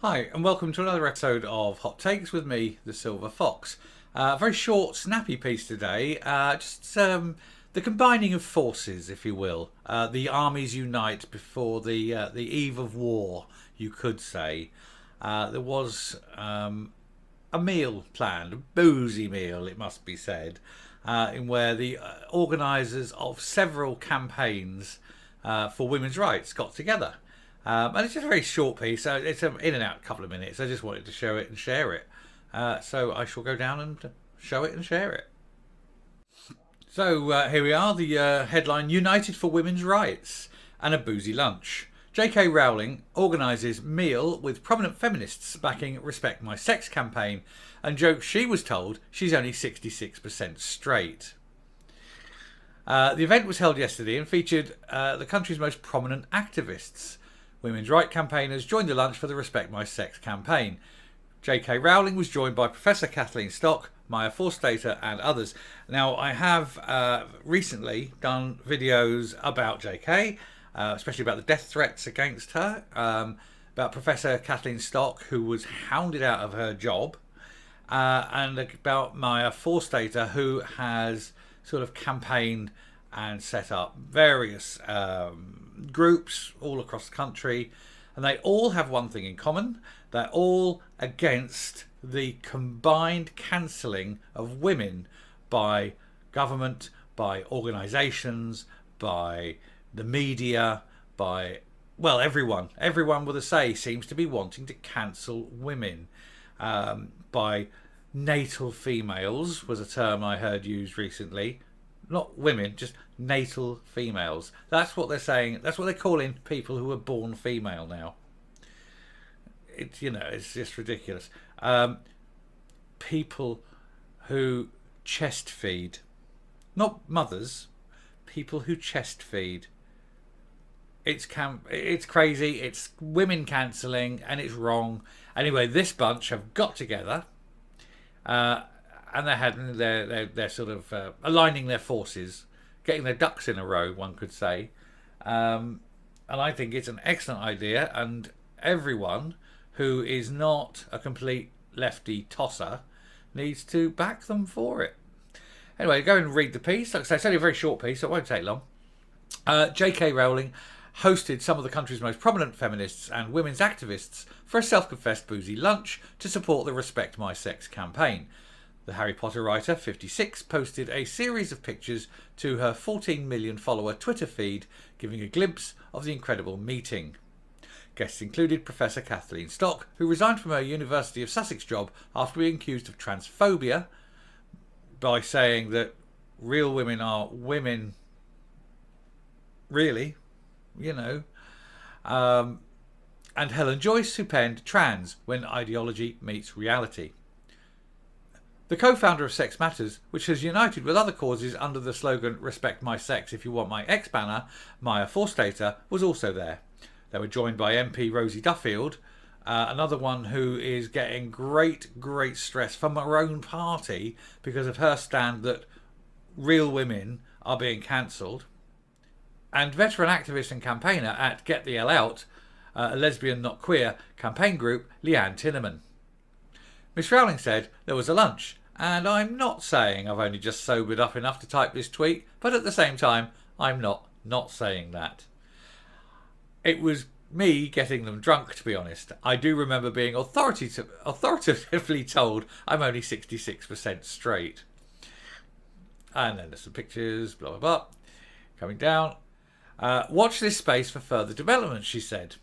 Hi, and welcome to another episode of Hot Takes with me, the Silver Fox. A very short, snappy piece today. The combining of forces, if you will. The armies unite before the eve of war, you could say. There was a meal planned, a boozy meal, it must be said, in where the organisers of several campaigns for women's rights got together. And it's just a very short piece, so it's in and out a couple of minutes. I just wanted to show it and share it. So I shall go down and show it and share it. So here we are, the headline, United for Women's Rights and a Boozy Lunch. J.K. Rowling organises meal with prominent feminists backing Respect My Sex campaign and jokes she was told she's only 66% straight. The event was held yesterday and featured the country's most prominent activists. Women's rights campaigners joined the lunch for the Respect My Sex campaign. J.K. Rowling was joined by Professor Kathleen Stock, Maya Forstater and others. Now, I have recently done videos about J.K., especially about the death threats against her, about Professor Kathleen Stock, who was hounded out of her job, and about Maya Forstater, who has sort of campaigned and set up various groups all across the country, and they all have one thing in common. They're all against the combined cancelling of women by government, by organisations, by the media, by, well, everyone with a say seems to be wanting to cancel women. By natal females was a term I heard used recently. Not women, just natal females. That's what they're saying. That's what they're calling people who are born female now. It's just ridiculous. People who chest feed. Not mothers. People who chest feed. It's crazy. It's women cancelling, and it's wrong. Anyway, this bunch have got together, and they're sort of aligning their forces, getting their ducks in a row, one could say. And I think it's an excellent idea, and everyone who is not a complete lefty tosser needs to back them for it. Anyway, go and read the piece. Like I say, it's only a very short piece, so it won't take long. J.K. Rowling hosted some of the country's most prominent feminists and women's activists for a self-confessed boozy lunch to support the Respect My Sex campaign. The Harry Potter writer, 56, posted a series of pictures to her 14 million follower Twitter feed, giving a glimpse of the incredible meeting. Guests included Professor Kathleen Stock, who resigned from her University of Sussex job after being accused of transphobia by saying that real women are women, really, and Helen Joyce, who penned Trans, When Ideology Meets Reality. The co-founder of Sex Matters, which has united with other causes under the slogan Respect My Sex If You Want My Ex banner, Maya Forstater, was also there. They were joined by MP Rosie Duffield, another one who is getting great stress from her own party because of her stand that real women are being cancelled, and veteran activist and campaigner at Get the Hell Out, a lesbian not queer campaign group, Leanne Tinnerman. Miss Rowling said there was a lunch, and I'm not saying I've only just sobered up enough to type this tweet, but at the same time, I'm not saying that. It was me getting them drunk, to be honest. I do remember being authoritatively told I'm only 66% straight. And then there's some pictures, blah, blah, blah, coming down. Watch this space for further developments, she said.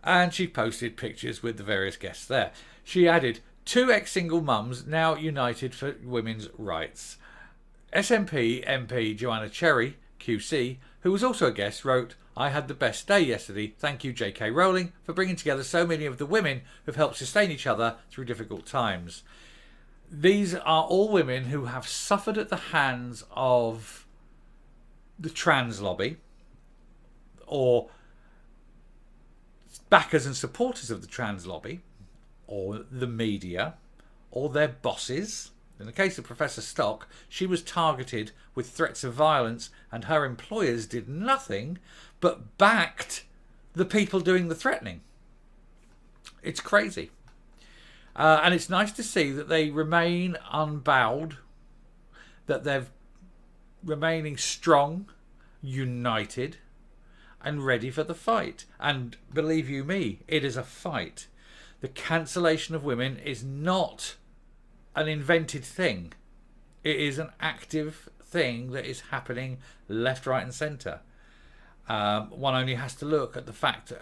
And she posted pictures with the various guests there. She added, 2 ex-single mums now united for women's rights. SNP MP Joanna Cherry, QC, who was also a guest, wrote, I had the best day yesterday. Thank you, J.K. Rowling, for bringing together so many of the women who've helped sustain each other through difficult times. These are all women who have suffered at the hands of the trans lobby, or backers and supporters of the trans lobby, or the media, or their bosses. In the case of Professor Stock, she was targeted with threats of violence, and her employers did nothing but backed the people doing the threatening. It's crazy. And it's nice to see that they remain unbowed, that they're remaining strong, united, and ready for the fight. And believe you me, it is a fight. The cancellation of women is not an invented thing. It is an active thing that is happening left, right, and centre. One only has to look at the fact.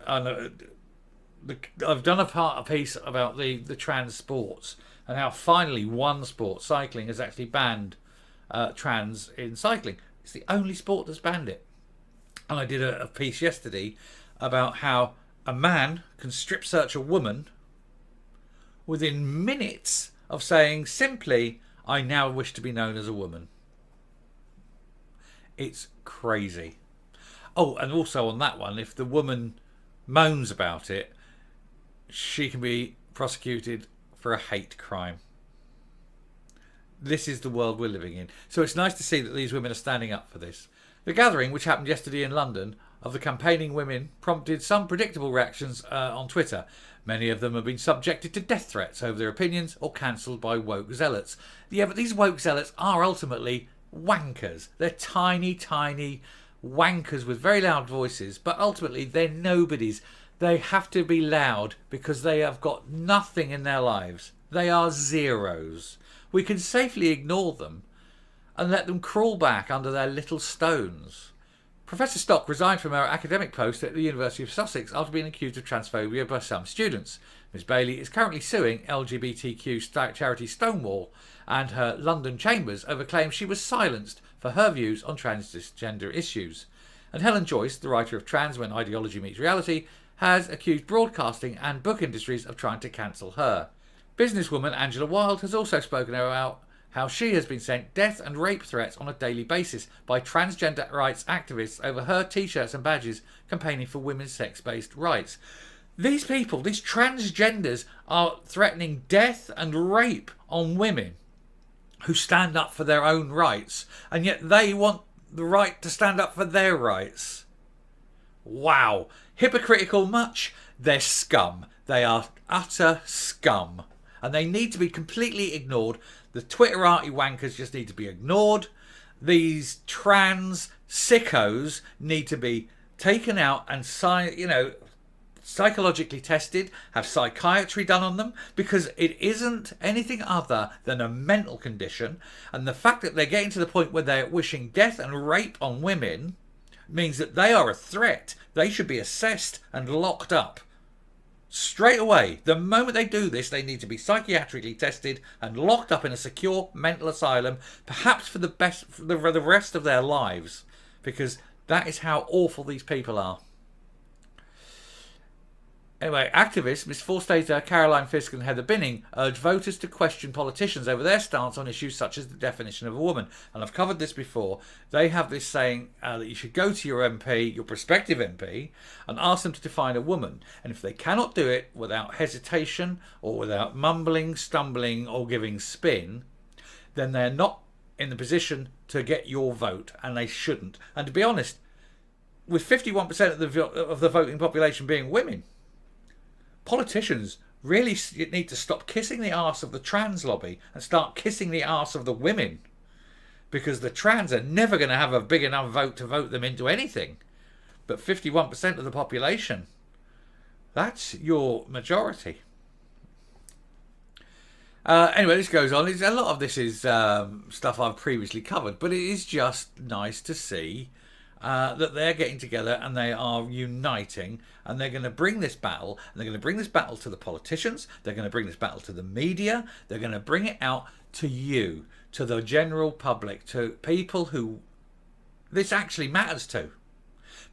I've done a piece about the trans sports and how finally one sport, cycling, has actually banned trans in cycling. It's the only sport that's banned it. And I did a piece yesterday about how a man can strip search a woman within minutes of saying simply, I now wish to be known as a woman. It's crazy. Oh, and also on that one, if the woman moans about it, she can be prosecuted for a hate crime. This is the world we're living in. So it's nice to see that these women are standing up for this. The gathering, which happened yesterday in London, of the campaigning women prompted some predictable reactions on Twitter. Many of them have been subjected to death threats over their opinions or cancelled by woke zealots. Yeah, but these woke zealots are ultimately wankers. They're tiny, tiny wankers with very loud voices, but ultimately they're nobodies. They have to be loud because they have got nothing in their lives. They are zeros. We can safely ignore them and let them crawl back under their little stones. Professor Stock resigned from her academic post at the University of Sussex after being accused of transphobia by some students. Ms Bailey is currently suing LGBTQ charity Stonewall and her London chambers over claims she was silenced for her views on transgender issues. And Helen Joyce, the writer of Trans When Ideology Meets Reality, has accused broadcasting and book industries of trying to cancel her. Businesswoman Angela Wilde has also spoken about how she has been sent death and rape threats on a daily basis by transgender rights activists over her t-shirts and badges campaigning for women's sex-based rights. These people, these transgenders, are threatening death and rape on women who stand up for their own rights, and yet they want the right to stand up for their rights. Wow. Hypocritical much? They're scum. They are utter scum. And they need to be completely ignored. The Twitterati wankers just need to be ignored. These trans sickos need to be taken out and psychologically tested, have psychiatry done on them, because it isn't anything other than a mental condition. And the fact that they're getting to the point where they're wishing death and rape on women means that they are a threat. They should be assessed and locked up. Straight away, the moment they do this, they need to be psychiatrically tested and locked up in a secure mental asylum, perhaps for the rest of their lives, because that is how awful these people are. Anyway, activists Ms Forstater, Caroline Fisk and Heather Binning urge voters to question politicians over their stance on issues such as the definition of a woman. And I've covered this before. They have this saying that you should go to your MP, your prospective MP, and ask them to define a woman. And if they cannot do it without hesitation or without mumbling, stumbling or giving spin, then they're not in the position to get your vote, and they shouldn't. And to be honest, with 51% of the voting population being women, politicians really need to stop kissing the arse of the trans lobby and start kissing the arse of the women, because the trans are never going to have a big enough vote to vote them into anything. But 51% of the population, that's your majority. Anyway, this goes on. A lot of this is stuff I've previously covered, but it is just nice to see that they're getting together and they are uniting, and they're going to bring this battle, and they're going to bring this battle to the politicians, they're going to bring this battle to the media, they're going to bring it out to you, to the general public, to people who this actually matters to.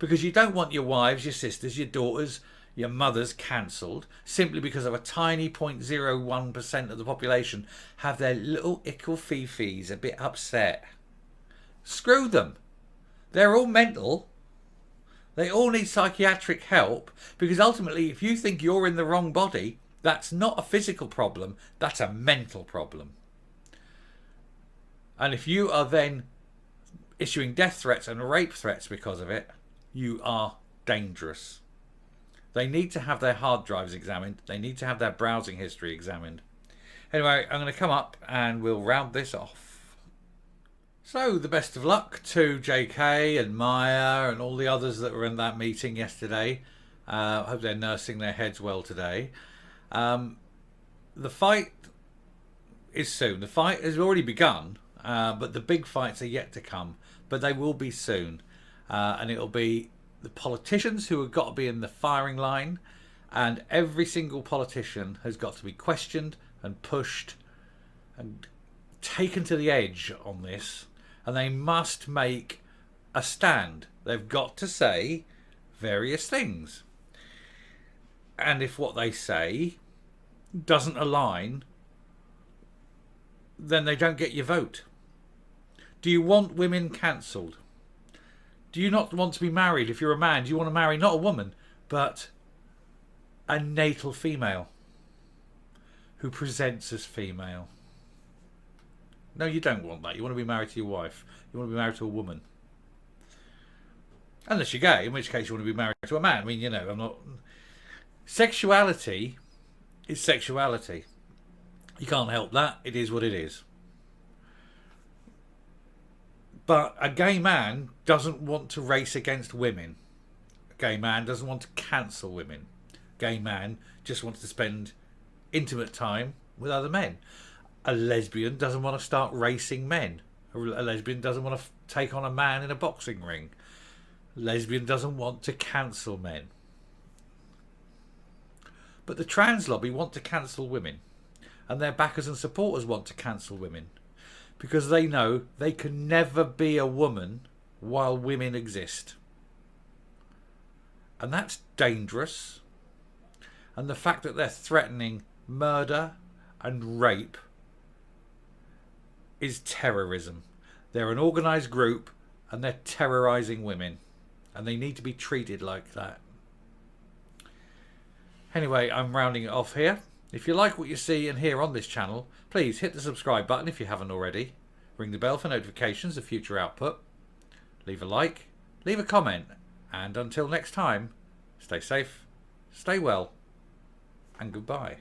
Because you don't want your wives, your sisters, your daughters, your mothers cancelled simply because of a tiny 0.01% of the population have their little ickle fifis a bit upset. Screw them. They're all mental. They all need psychiatric help, because ultimately if you think you're in the wrong body, that's not a physical problem, that's a mental problem. And if you are then issuing death threats and rape threats because of it, you are dangerous. They need to have their hard drives examined. They need to have their browsing history examined. Anyway, I'm going to come up and we'll round this off. So, the best of luck to JK and Maya and all the others that were in that meeting yesterday. I hope they're nursing their heads well today. The fight is soon. The fight has already begun, but the big fights are yet to come. But they will be soon. And it'll be the politicians who have got to be in the firing line. And every single politician has got to be questioned and pushed and taken to the edge on this. And they must make a stand. They've got to say various things. And if what they say doesn't align, then they don't get your vote. Do you want women cancelled? Do you not want to be married if you're a man? Do you want to marry not a woman, but a natal female who presents as female? No, you don't want that. You want to be married to your wife. You want to be married to a woman. Unless you're gay, in which case you want to be married to a man. I mean, I'm not... Sexuality is sexuality. You can't help that. It is what it is. But a gay man doesn't want to race against women. A gay man doesn't want to cancel women. A gay man just wants to spend intimate time with other men. A lesbian doesn't want to start racing men. A lesbian doesn't want to take on a man in a boxing ring. A lesbian doesn't want to cancel men. But the trans lobby want to cancel women. And their backers and supporters want to cancel women. Because they know they can never be a woman while women exist. And that's dangerous. And the fact that they're threatening murder and rape is terrorism. They're an organised group and they're terrorising women. And they need to be treated like that. Anyway, I'm rounding it off here. If you like what you see and hear on this channel, please hit the subscribe button if you haven't already. Ring the bell for notifications of future output. Leave a like, leave a comment, and until next time, stay safe, stay well, and goodbye.